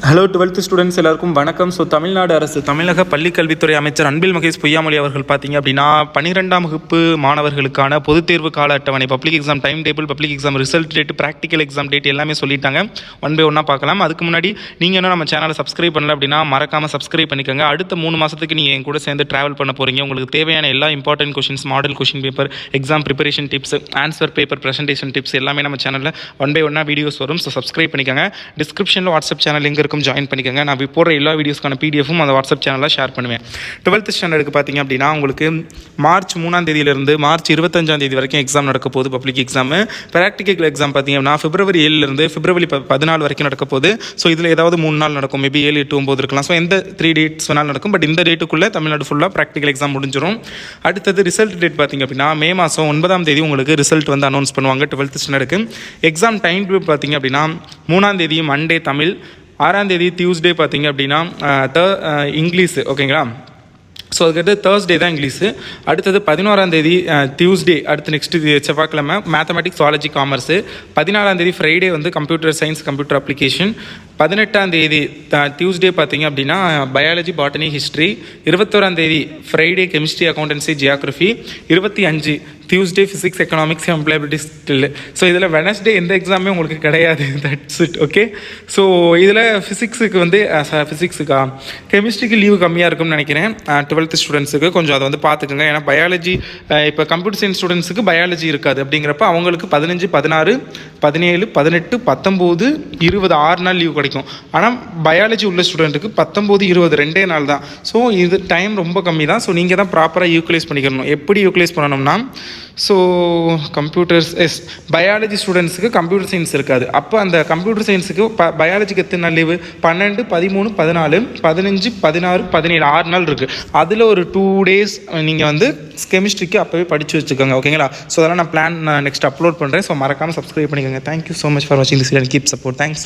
Hello 12th students எல்லாருக்கும் வணக்கம். So Tamil Nadu அரசு தமிழக பள்ளிக்கல்வித்துறை அமைச்சர் அன்பில் மகேஷ் பொய்யாமொழி அவர்கள் பார்த்தீங்க அப்படின்னா 12ஆம் வகுப்பு மாணவர்களுக்கான பொதுத் தேர்வு கால அட்டவணை, public exam time table, public exam result date, practical exam date எல்லாமே சொல்லிட்டாங்க. ஒன் பை ஒன்னாக பார்க்கலாம். அதுக்கு முன்னாடி நீங்கள் இன்னும் நம்ம சேனலை சப்ஸ்கிரைப் பண்ணல அப்படின்னா மறக்காமல் சப்ஸ்கிரைப் பண்ணிக்கோங்க. அடுத்த 3 மாதத்துக்கு நீங்கள் என் கூட சேர்ந்து ட்ராவல் பண்ண போகிறீங்க. உங்களுக்கு தேவையான எல்லா important questions, model question paper, exam preparation tips, answer paper presentation tips எல்லாமே நம்ம சேனலில் ஒன் பை ஒன்னாக வீடியோஸ் வரும். ஸோ சப்ஸ்கிரைப் பண்ணிக்கோங்க. டிஸ்கிரிப்ஷனில் வாட்ஸ்அப் சேனல் எங்கே இருக்கும் ஜாயின் பண்ணிக்கோங்க. நான் போடுற எல்லா வீடியோஸ்க்கான பிடிஎஃப்பும் அந்த வாட்ஸ்அப் சேனலில் ஷேர் பண்ணுவேன். 12th ஸ்டாண்டர்டுக்கு பார்த்தீங்க அப்படின்னா உங்களுக்கு மார்ச் 3ஆம் தேதியிலிருந்து மார்ச் 25ஆம் தேதி வரைக்கும் எக்ஸாம் நடக்க போகுது. Public exam. ப்ராக்டிக்கல் எக்ஸாம் பார்த்தீங்க அப்படின்னா பிப்ரவரி 7லேருந்து பிப்ரவரி 14 வரைக்கும் நடக்க போகுது. ஸோ இதில் ஏதாவது 3 நாள் நடக்கும், மேபி 7, 8, 9 இருக்கலாம். ஸோ எந்த 3 டேட்ஸ் வேணாலும் நடக்கும். பட் இந்த டேட்டுக்குள்ளே தமிழ்நாடு ஃபுல்லாக ப்ராக்டிக்கல் எக்ஸாம் முடிஞ்சிடும். அடுத்தது ரிசல்ட் டேட் பார்த்தீங்க அப்படின்னா மே மாதம் 9ஆம் தேதி உங்களுக்கு ரிசல்ட் வந்து அனௌன்ஸ் பண்ணுவாங்க 12th ஸ்டாண்டர்டுக்கு. எக்ஸாம் டைம் டேபிள் பார்த்தீங்க அப்படின்னா 3ஆம் தேதி மண்டே தமிழ், 6ஆம் தேதி டியூஸ்டே பார்த்தீங்க அப்படின்னா இங்கிலீஷு, ஓகேங்களா. ஸோ அதுக்கடுத்து தேர்ஸ்டே தான் இங்கிலீஷு. அடுத்தது 11ஆம் தேதி டியூஸ்டே, அடுத்து நெக்ஸ்ட்டு செவ்வாய்க்கிழமை மேத்தமெட்டிக்ஸ், ஜுவாலஜி, காமர்ஸு. 14ஆம் தேதி ஃப்ரைடே வந்து கம்ப்யூட்டர் சயின்ஸ், கம்ப்யூட்டர் அப்ளிகேஷன். 18ஆம் தேதி டியூஸ்டே பார்த்தீங்க அப்படின்னா பயாலஜி, பாட்டனி, ஹிஸ்ட்ரி. 21ஆம் தேதி Friday chemistry, accountancy, geography. 25 Tuesday physics, economics, employability skill. So இதில் வெனஸ்டே எந்த எக்ஸாமே உங்களுக்கு கிடையாது. That's it. ஓகே. ஸோ இதில் ஃபிசிக்ஸுக்கு வந்து கெமிஸ்ட்ரிக்கு லீவு கம்மியாக இருக்கும்னு நினைக்கிறேன் 12th ஸ்டூடெண்ட்ஸுக்கு. கொஞ்சம் அதை வந்து பார்த்துக்கோங்க. ஏன்னா பயாலஜி இப்போ கம்ப்யூட்டர் சயின்ஸ் ஸ்டூடெண்ட்ஸுக்கு பயாலஜி இருக்காது. அப்படிங்கிறப்ப அவங்களுக்கு 15, 16, 17, 18, 19, 20 6 நாள் லீவு கிடைக்கும். ஆனால் பயாலஜி உள்ள ஸ்டூடெண்ட்டுக்கு 19, 20 2 நாள் தான். ஸோ இது டைம் ரொம்ப கம்மி தான். ஸோ நீங்கள் தான் ப்ராப்பராக யூட்டிலைஸ் பண்ணிக்கணும். எப்படி யூட்டிலைஸ் பண்ணணும்னா, ஸோ கம்ப்யூட்டர்ஸ் பயாலஜி ஸ்டூடெண்ட்ஸுக்கு கம்ப்யூட்டர் சயின்ஸ் இருக்காது. அப்போ அந்த கம்ப்யூட்டர் சயின்ஸுக்கு பயாலஜிக்கு எத்தனை நாள் லீவு? 12, 13, 14, 15, 16, 17 6 நாள் இருக்குது. அதில் ஒரு 2 days நீங்கள் வந்து கெமிஸ்ட்ரிக்கு அப்போவே படித்து வச்சுக்கோங்க, ஓகேங்களா. ஸோ அதெல்லாம் நான் நெக்ஸ்ட் அப்லோட் பண்ணுறேன். ஸோ மறக்காமல் சப்ஸ்கிரைப் பண்ணிக்கோங்க. தேங்க்யூ ஸோ மச் ஃபார் வாட்சிங் this video. Keep support. Thanks.